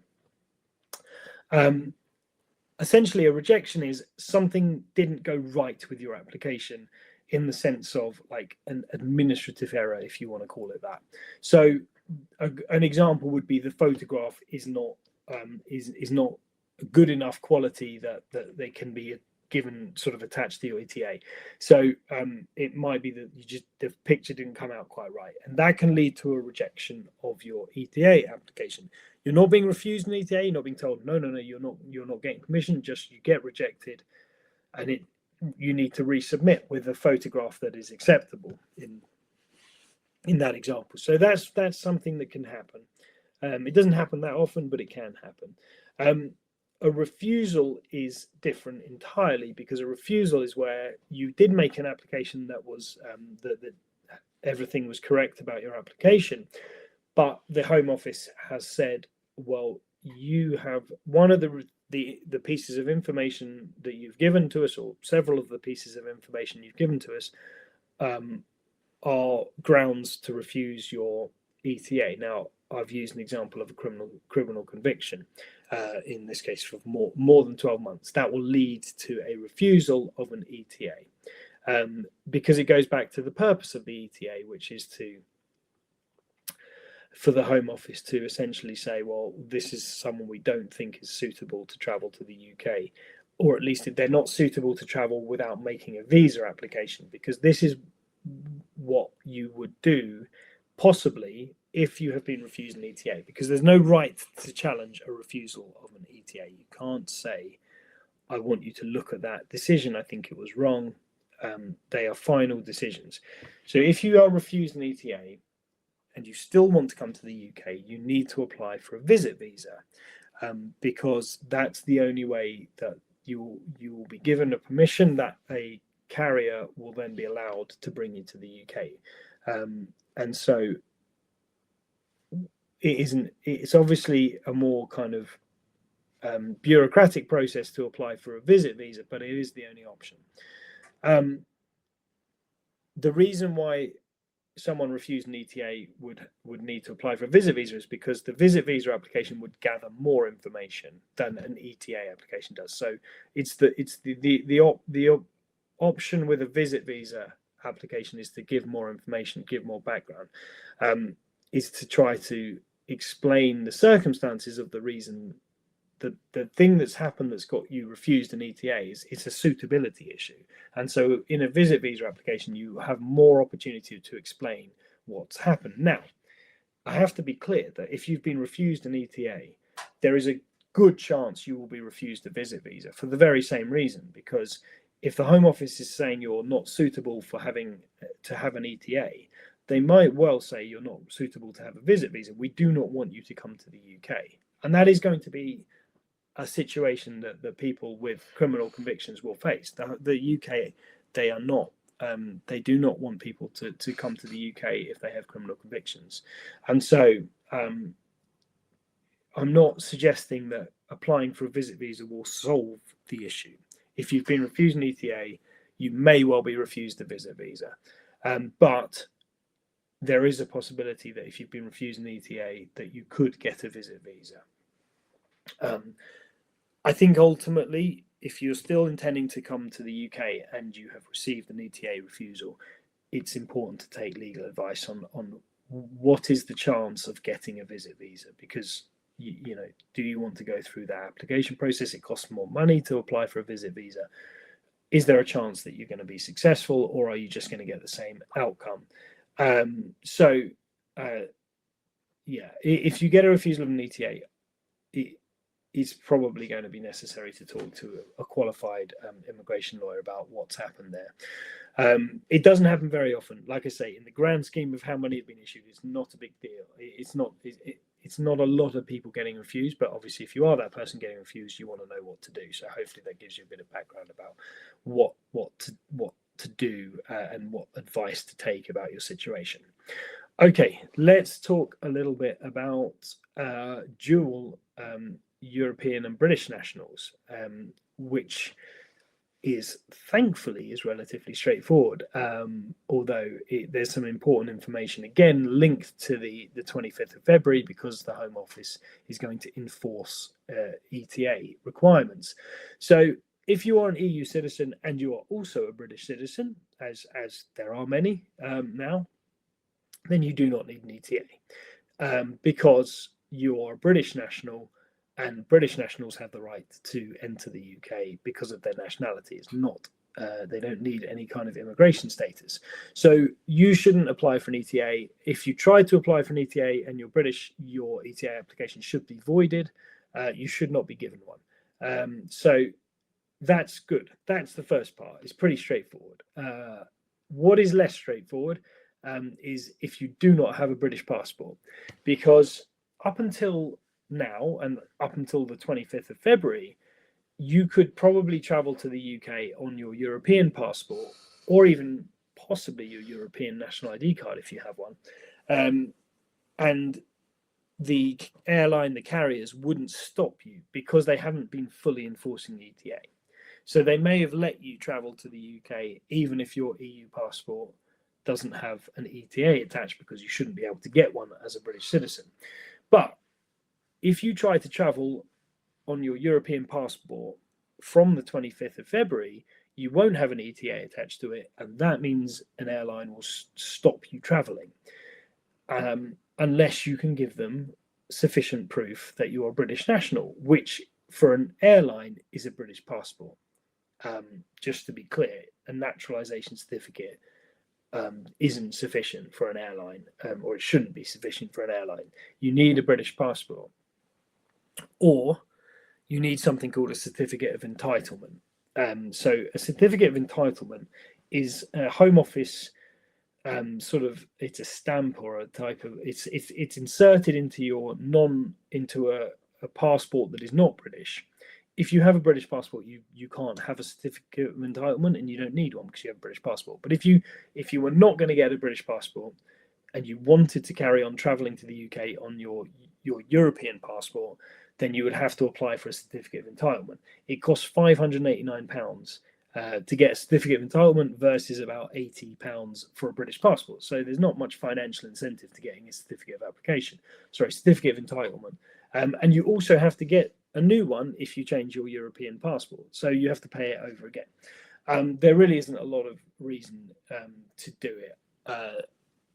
Essentially, a rejection is something didn't go right with your application, in the sense of like an administrative error, if you want to call it that. So an example would be the photograph is not good enough quality that they can be given sort of attached to your ETA. So it might be that the picture didn't come out quite right, and that can lead to a rejection of your ETA application. You're not being refused an ETA. You're not being told no, you're not getting permission. Just you get rejected, and you need to resubmit with a photograph that is acceptable in that example. So that's something that can happen. It doesn't happen that often, but it can happen. A refusal is different entirely, because a refusal is where you did make an application that was that everything was correct about your application, but the Home Office has said, well, you have one of the pieces of information that you've given to us, or several of the pieces of information you've given to us, are grounds to refuse your ETA. Now, I've used an example of a criminal conviction, in this case for more than 12 months. That will lead to a refusal of an ETA, because it goes back to the purpose of the ETA, which is for the Home Office to essentially say, well, this is someone we don't think is suitable to travel to the UK, or at least if they're not suitable to travel without making a visa application, because this is what you would do possibly if you have been refused an ETA, because there's no right to challenge a refusal of an ETA. You can't say, I want you to look at that decision, I think it was wrong. They are final decisions. So if you are refused an ETA and you still want to come to the UK, you need to apply for a visit visa, because that's the only way that you will be given a permission that a carrier will then be allowed to bring you to the UK. And so it's obviously a more kind of bureaucratic process to apply for a visit visa, but it is the only option. The reason why someone refused an ETA would need to apply for a visit visa is because the visit visa application would gather more information than an ETA application does. So it's the option with a visit visa application is to give more information, give more background, is to try to explain the circumstances of the reason the thing that's happened that's got you refused an ETA is it's a suitability issue. And so in a visit visa application, you have more opportunity to explain what's happened. Now, I have to be clear that if you've been refused an ETA, there is a good chance you will be refused a visit visa for the very same reason, because if the Home Office is saying you're not suitable for having to have an ETA, they might well say you're not suitable to have a visit visa. We do not want you to come to the UK. And that is going to be a situation that people with criminal convictions will face. The UK, they are not. They do not want people to come to the UK if they have criminal convictions. And so I'm not suggesting that applying for a visit visa will solve the issue. If you've been refused an ETA, you may well be refused a visit visa. But there is a possibility that if you've been refused an ETA, that you could get a visit visa. I think ultimately, if you're still intending to come to the UK and you have received an ETA refusal, it's important to take legal advice on what is the chance of getting a visit visa, because you know, do you want to go through that application process? It costs more money to apply for a visit visa. Is there a chance that you're going to be successful, or are you just going to get the same outcome? Yeah, if you get a refusal of an ETA, it's probably going to be necessary to talk to a qualified immigration lawyer about what's happened there. It doesn't happen very often. Like I say, in the grand scheme of how many have been issued, it's not a big deal. It's not a lot of people getting refused, but obviously if you are that person getting refused, you want to know what to do. So hopefully that gives you a bit of background about what to do and what advice to take about your situation. Okay, let's talk a little bit about dual European and British nationals, which is thankfully relatively straightforward, although there's some important information again linked to the 25th of February, because the Home Office is going to enforce ETA requirements. So if you are an EU citizen and you are also a British citizen, as there are many now, then you do not need an ETA, because you are a British national, and British nationals have the right to enter the UK because of their nationality. It's not, they don't need any kind of immigration status. So you shouldn't apply for an ETA. If you try to apply for an ETA and you're British, your ETA application should be voided. You should not be given one. So that's good. That's the first part. It's pretty straightforward. What is less straightforward is if you do not have a British passport, because up until now and up until the 25th of February, you could probably travel to the UK on your European passport, or even possibly your European national ID card if you have one. And the airline, the carriers wouldn't stop you because they haven't been fully enforcing the ETA. So they may have let you travel to the UK even if your EU passport doesn't have an ETA attached, because you shouldn't be able to get one as a British citizen. But if you try to travel on your European passport from the 25th of February, you won't have an ETA attached to it, and that means an airline will stop you traveling, unless you can give them sufficient proof that you are a British national, which for an airline is a British passport. Just to be clear, a naturalisation certificate isn't sufficient for an airline, or it shouldn't be sufficient for an airline. You need a British passport, or you need something called a certificate of entitlement. So a certificate of entitlement is a Home Office sort of, it's a stamp or a type of, it's inserted into a passport that is not British. If you have a British passport, you can't have a certificate of entitlement, and you don't need one because you have a British passport. But if you were not going to get a British passport and you wanted to carry on traveling to the UK on your European passport, then you would have to apply for a certificate of entitlement. It costs £589 to get a certificate of entitlement versus about £80 for a British passport. So there's not much financial incentive to getting a certificate of certificate of entitlement. And you also have to get a new one if you change your European passport. So you have to pay it over again. There really isn't a lot of reason to do it,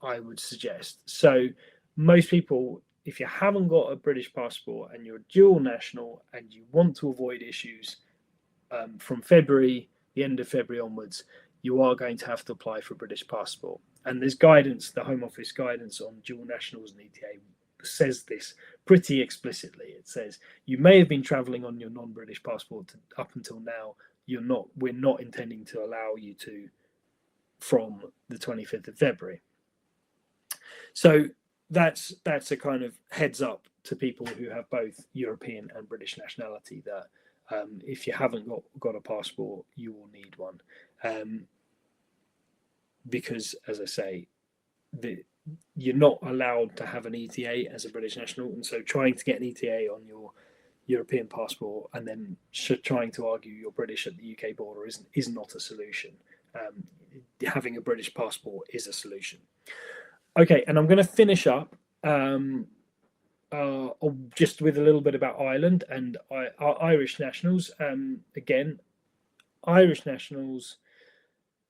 I would suggest. So most people if you haven't got a British passport and you're dual national and you want to avoid issues from February, the end of February onwards, you are going to have to apply for a British passport. And there's guidance, the Home Office guidance on dual nationals and ETA says this pretty explicitly. It says you may have been travelling on your non-British passport up until now. We're not intending to allow you to from the 25th of February. So that's a kind of heads up to people who have both European and British nationality that if you haven't got a passport, you will need one. Because, as I say, you're not allowed to have an ETA as a British national, and so trying to get an ETA on your European passport and then trying to argue you're British at the UK border is not a solution. Having a British passport is a solution. Okay, and I'm going to finish up just with a little bit about Ireland and Irish nationals. Again, Irish nationals,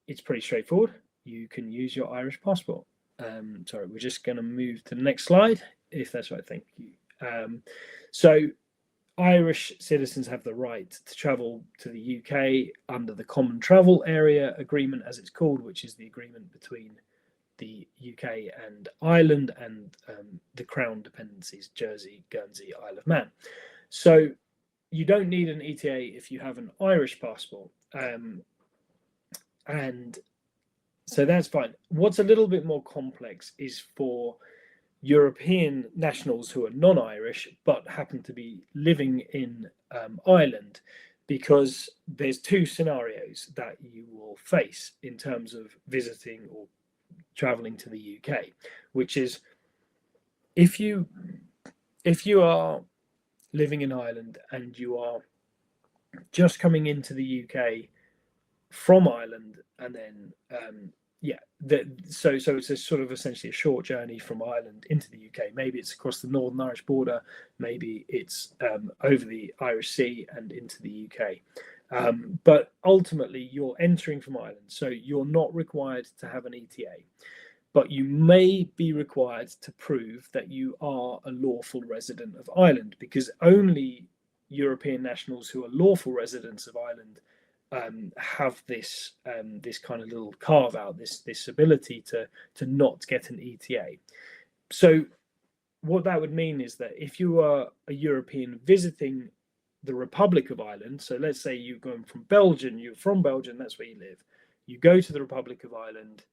it's pretty straightforward. You can use your Irish passport. Sorry, we're just going to move to the next slide, if that's right. Thank you. So Irish citizens have the right to travel to the UK under the Common Travel Area Agreement, as it's called, which is the agreement between the UK and Ireland and the Crown dependencies, Jersey, Guernsey, Isle of Man. So you don't need an ETA if you have an Irish passport. And so that's fine. What's a little bit more complex is for European nationals who are non-Irish but happen to be living in Ireland, because there's two scenarios that you will face in terms of visiting or traveling to the UK, which is if you are living in Ireland and you are just coming into the UK from Ireland, and then so it's a sort of essentially a short journey from Ireland into the UK. Maybe it's across the Northern Irish border, maybe it's over the Irish Sea and into the UK. But ultimately, you're entering from Ireland, so you're not required to have an ETA, but you may be required to prove that you are a lawful resident of Ireland, because only European nationals who are lawful residents of Ireland have this kind of little carve out, this ability to not get an ETA. So what that would mean is that if you are a European visiting the Republic of Ireland, so let's say you're going from Belgium, you're from Belgium, that's where you live, you go to the Republic of Ireland,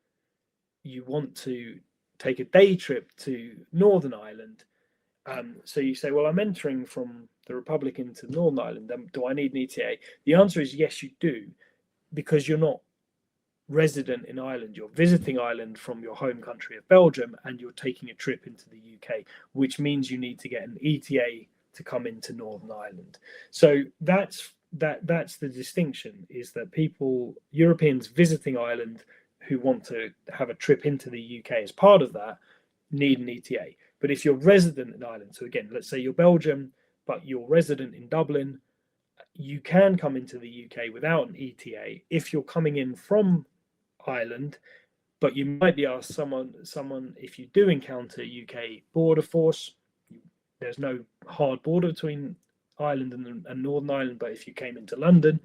you want to take a day trip to Northern Ireland, so you say, well, I'm entering from the Republic into Northern Ireland, do I need an ETA? The answer is yes, you do, because you're not resident in Ireland. You're visiting Ireland from your home country of Belgium, and you're taking a trip into the UK, which means you need to get an ETA to come into Northern Ireland. So that's the distinction, is that Europeans visiting Ireland who want to have a trip into the UK as part of that need an ETA. But if you're resident in Ireland, so again, let's say you're Belgium, but you're resident in Dublin, you can come into the UK without an ETA if you're coming in from Ireland. But you might be asked someone if you do encounter UK border force, there's no hard border between Ireland and Northern Ireland, but if you came into London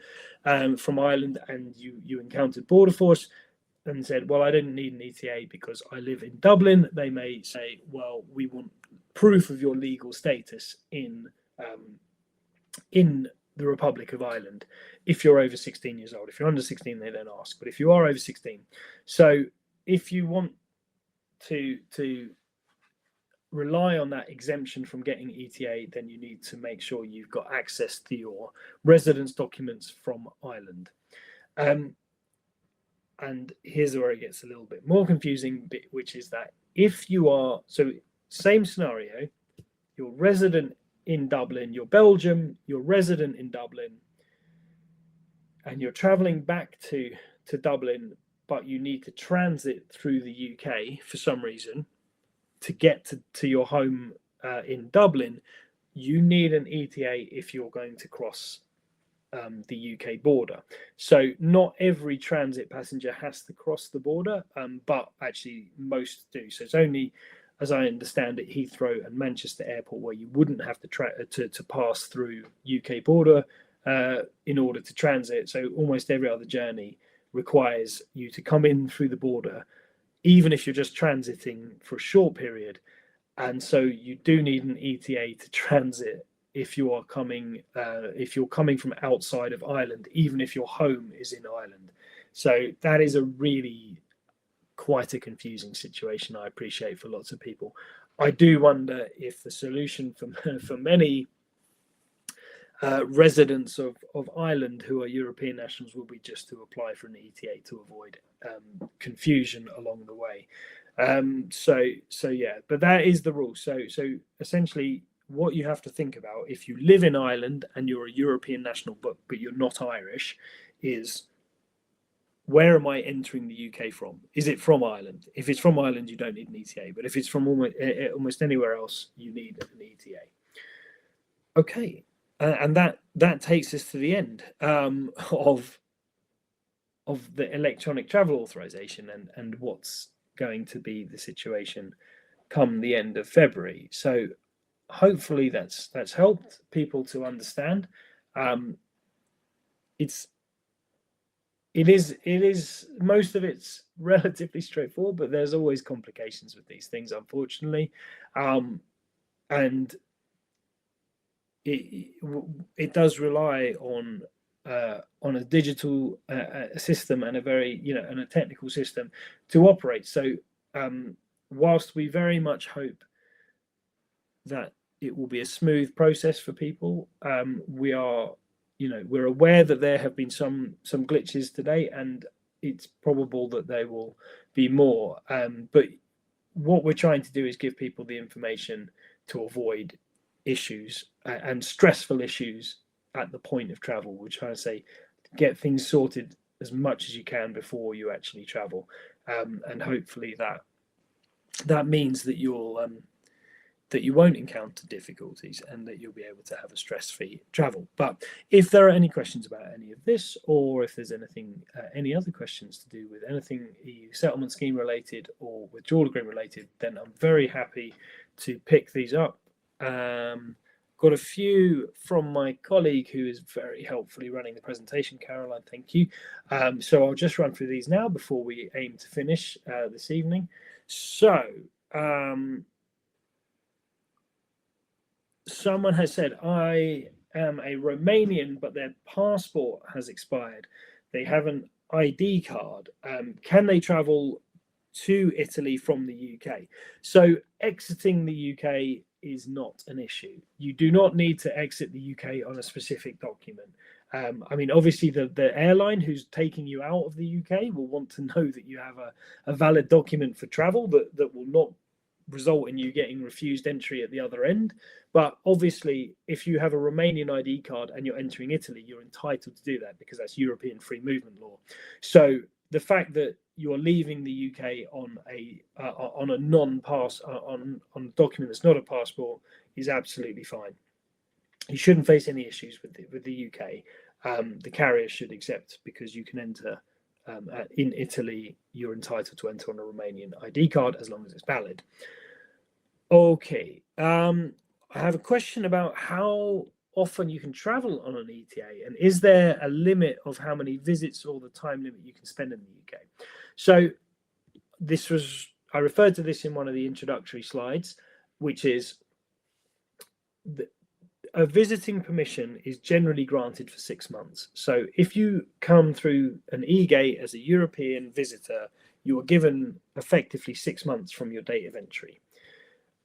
from Ireland and you encountered border force and said, well, I didn't need an ETA because I live in Dublin, they may say, well, we want proof of your legal status in the Republic of Ireland if you're over 16 years old. If you're under 16, they don't ask, but if you are over 16. So if you want to rely on that exemption from getting ETA, then you need to make sure you've got access to your residence documents from Ireland. And here's where it gets a little bit more confusing, which is that if you are, so same scenario, you're resident in Dublin, you're Belgium, you're resident in Dublin, and you're traveling back to Dublin, but you need to transit through the UK for some reason to get to your home in Dublin, you need an ETA if you're going to cross the UK border. So not every transit passenger has to cross the border, but actually most do. So it's only as I understand it, Heathrow and Manchester Airport, where you wouldn't have to pass through UK border in order to transit. So almost every other journey requires you to come in through the border, even if you're just transiting for a short period. And so you do need an ETA to transit if you are coming from outside of Ireland, even if your home is in Ireland. So that is a really quite a confusing situation, I appreciate, for lots of people. I do wonder if the solution for many residents of Ireland who are European nationals will be just to apply for an ETA to avoid confusion along the way. So yeah, but that is the rule. So essentially, what you have to think about if you live in Ireland and you're a European national, but you're not Irish, is where am I entering the UK from? Is it from Ireland? If it's from Ireland, you don't need an ETA. But if it's from almost anywhere else, you need an ETA. Okay, and that takes us to the end of the electronic travel authorization and what's going to be the situation come the end of February. So hopefully that's helped people to understand. It is most of it's relatively straightforward, but there's always complications with these things, unfortunately, and it does rely on a digital system and a very and a technical system to operate. So whilst we very much hope that it will be a smooth process for people, we're aware that there have been some glitches today, and it's probable that there will be more. But what we're trying to do is give people the information to avoid issues and stressful issues at the point of travel. We're trying to say get things sorted as much as you can before you actually travel, and hopefully that means that you won't encounter difficulties and that you'll be able to have a stress-free travel. But if there are any questions about any of this, or if there's any other questions to do with anything EU settlement scheme related or withdrawal agreement related, then I'm very happy to pick these up. Got a few from my colleague who is very helpfully running the presentation, Caroline, thank you. So I'll just run through these now before we aim to finish this evening. So someone has said, I am a Romanian, but their passport has expired. They have an ID card. Can they travel to Italy from the UK? So exiting the UK is not an issue. You do not need to exit the UK on a specific document. I mean, obviously, the airline who's taking you out of the UK will want to know that you have a valid document for travel that will not result in you getting refused entry at the other end. But obviously, if you have a Romanian ID card and you're entering Italy, you're entitled to do that because that's European free movement law. So the fact that you're leaving the UK on a non-pass on a document that's not a passport is absolutely fine. You shouldn't face any issues with the UK. The carrier should accept because you can enter in Italy. You're entitled to enter on a Romanian ID card as long as it's valid. Okay, I have a question about how often you can travel on an ETA, and is there a limit of how many visits or the time limit you can spend in the UK? So I referred to this in one of the introductory slides, which is a visiting permission is generally granted for 6 months. So if you come through an E-gate as a European visitor, you are given effectively 6 months from your date of entry.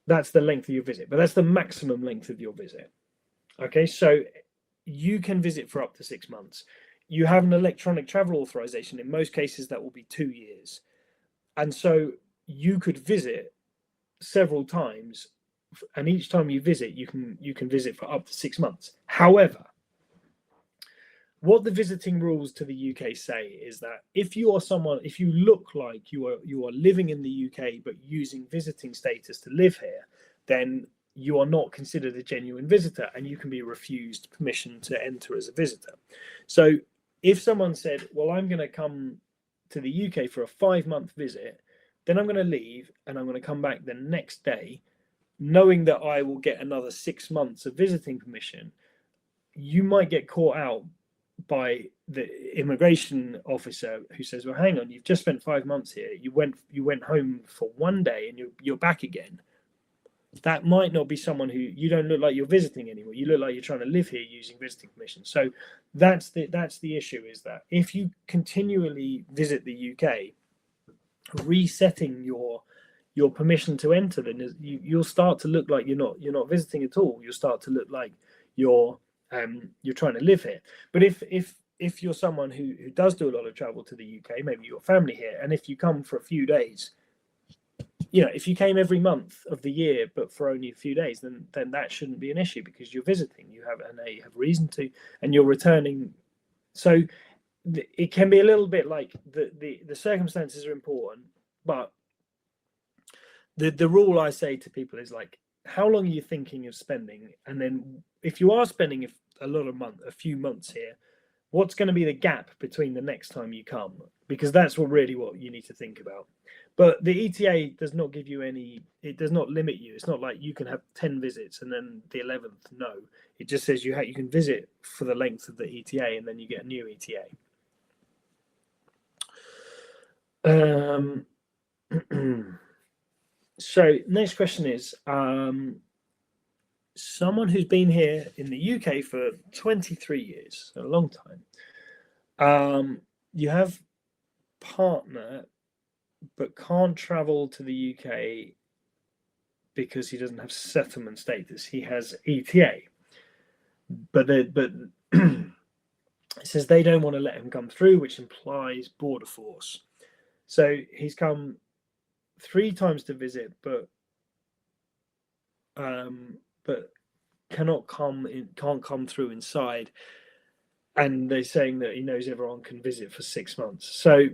That's the length of your visit, but that's the maximum length of your visit. Okay, so you can visit for up to 6 months. You have an electronic travel authorization. In most cases, that will be 2 years. And so you could visit several times, and each time you visit, you can visit for up to 6 months. However, what the visiting rules to the UK say is that if you look like you are living in the UK but using visiting status to live here, then you are not considered a genuine visitor and you can be refused permission to enter as a visitor. So if someone said, well, I'm going to come to the UK for a 5-month visit, then I'm going to leave and I'm going to come back the next day, knowing that I will get another 6 months of visiting permission. You might get caught out by the immigration officer who says, well, hang on, you've just spent 5 months here. You went home for one day and you're back again. That might not be someone who, you don't look like you're visiting anymore. You look like you're trying to live here using visiting permission. So that's the issue, is that if you continually visit the UK, resetting your permission to enter, then you'll start to look like you're not visiting at all. You'll start to look like you're trying to live here. But if you're someone who does do a lot of travel to the UK, maybe your family here, and if you come for a few days, if you came every month of the year but for only a few days, then that shouldn't be an issue, because you're visiting, you have reason to, and you're returning. So it can be a little bit like the circumstances are important, but the rule I say to people is, like, how long are you thinking of spending? And then if you are spending a few months here, what's going to be the gap between the next time you come? Because that's what you need to think about. But the ETA does not give you it does not limit you. It's not like you can have 10 visits and then the 11th, no. It just says you can visit for the length of the ETA, and then you get a new ETA. So next question is, someone who's been here in the UK for 23 years, a long time. You have partner but can't travel to the UK because he doesn't have settlement status. He has ETA, but it says they don't want to let him come through, which implies border force. So he's come 3 times to visit, but can't come through inside, and they're saying that he knows everyone can visit for 6 months. So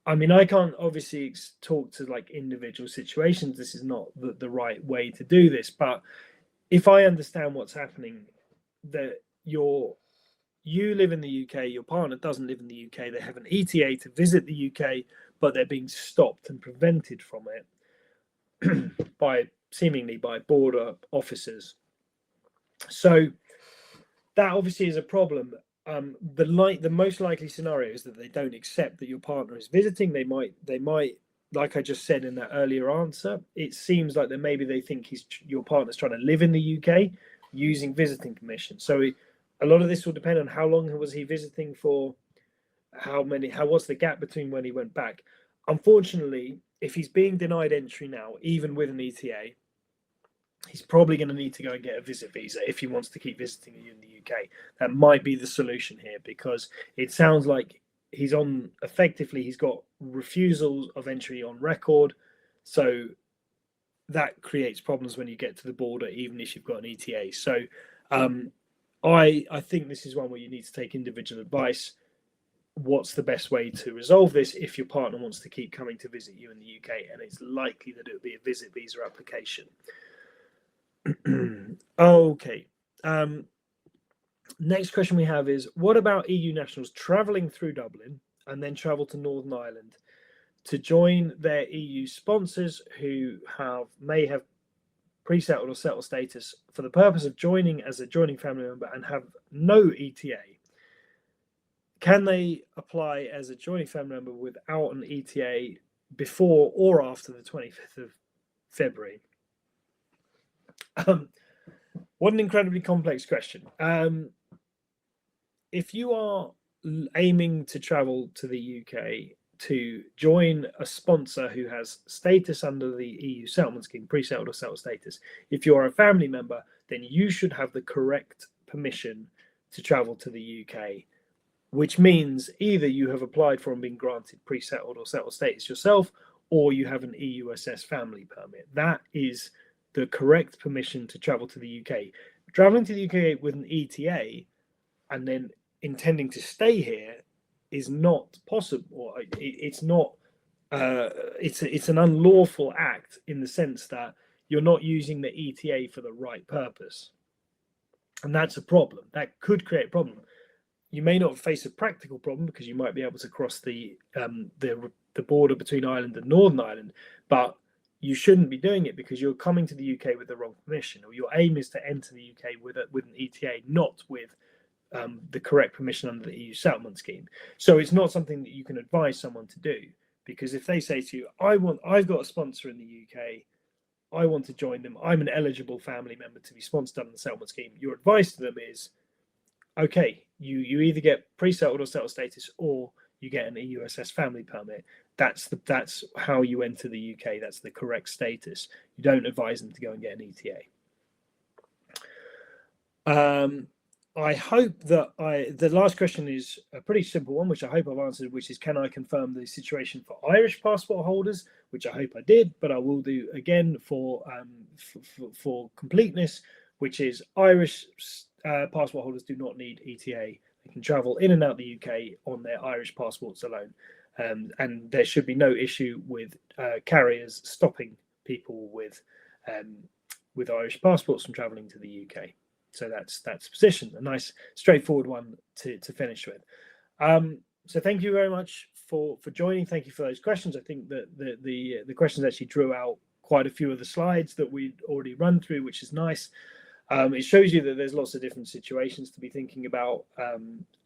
I mean, I can't obviously talk to like individual situations. This is not the right way to do this. But if I understand what's happening, that you live in the UK, your partner doesn't live in the UK, they have an ETA to visit the UK, but they're being stopped and prevented from it seemingly by border officers. So that obviously is a problem. The most likely scenario is that they don't accept that your partner is visiting. They might, like I just said in that earlier answer, it seems like that maybe they think your partner's trying to live in the UK using visiting permission. So a lot of this will depend on how long was he visiting for, what's the gap between when he went back. Unfortunately, if he's being denied entry now, even with an ETA, he's probably going to need to go and get a visit visa if he wants to keep visiting you in the UK. That might be the solution here, because it sounds like he's got refusals of entry on record. So that creates problems when you get to the border, even if you've got an ETA. So I think this is one where you need to take individual advice. What's the best way to resolve this if your partner wants to keep coming to visit you in the UK, and it's likely that it would be a visit visa application. Okay. Next question we have is, what about EU nationals travelling through Dublin and then travel to Northern Ireland to join their EU sponsors who may have pre-settled or settled status for the purpose of joining as a joining family member and have no ETA? Can they apply as a joining family member without an ETA before or after the 25th of February? What an incredibly complex question. If you are aiming to travel to the UK to join a sponsor who has status under the EU settlement scheme, pre-settled or settled status, if you're a family member, then you should have the correct permission to travel to the UK, which means either you have applied for and been granted pre-settled or settled status yourself, or you have an EUSS family permit. That is the correct permission to travel to the UK. Traveling to the UK with an ETA and then intending to stay here is not possible. It's not. It's an unlawful act in the sense that you're not using the ETA for the right purpose, and that's a problem. That could create a problem. you may not face a practical problem because you might be able to cross the border between Ireland and Northern Ireland, but you shouldn't be doing it because you're coming to the UK with the wrong permission, or your aim is to enter the UK with an ETA, not with the correct permission under the EU settlement scheme. So it's not something that you can advise someone to do, because if they say to you, I've got a sponsor in the UK, I want to join them, I'm an eligible family member to be sponsored under the settlement scheme, your advice to them is, okay, you either get pre-settled or settled status, or you get an EUSS family permit. That's how you enter the UK. That's the correct status. You don't advise them to go and get an ETA. I hope that the last question is a pretty simple one, which I hope I've answered, which is, can I confirm the situation for Irish passport holders? Which I hope I did, but I will do again for completeness, which is Irish passport holders do not need ETA. They can travel in and out the UK on their Irish passports alone. And there should be no issue with carriers stopping people with Irish passports from traveling to the UK. So that's the position, a nice straightforward one to finish with. So thank you very much for joining. Thank you for those questions. I think that the questions actually drew out quite a few of the slides that we'd already run through, which is nice. It shows you that there's lots of different situations to be thinking about,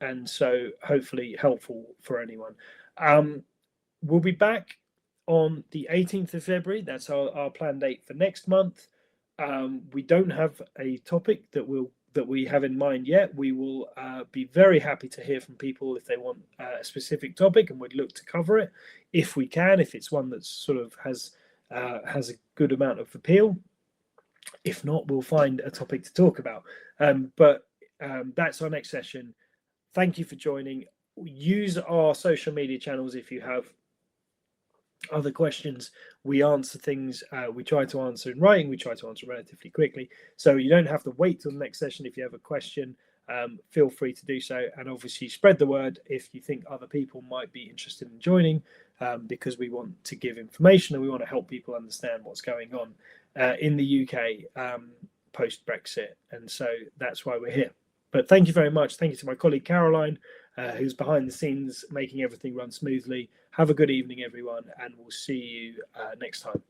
and so hopefully helpful for anyone. We'll be back on the 18th of February. That's our planned date for next month. We don't have a topic that we have in mind yet. We will be very happy to hear from people if they want a specific topic, and we'd look to cover it if we can, if it's one that sort of has a good amount of appeal. If not, we'll find a topic to talk about. But that's our next session. Thank you for joining. Use our social media channels if you have other questions. We answer things, we try to answer in writing, we try to answer relatively quickly. So you don't have to wait till the next session. If you have a question, feel free to do so. And obviously spread the word if you think other people might be interested in joining, because we want to give information and we want to help people understand what's going on in the UK post-Brexit. And so that's why we're here. But thank you very much. Thank you to my colleague Caroline, who's behind the scenes making everything run smoothly. Have a good evening, everyone, and we'll see you next time.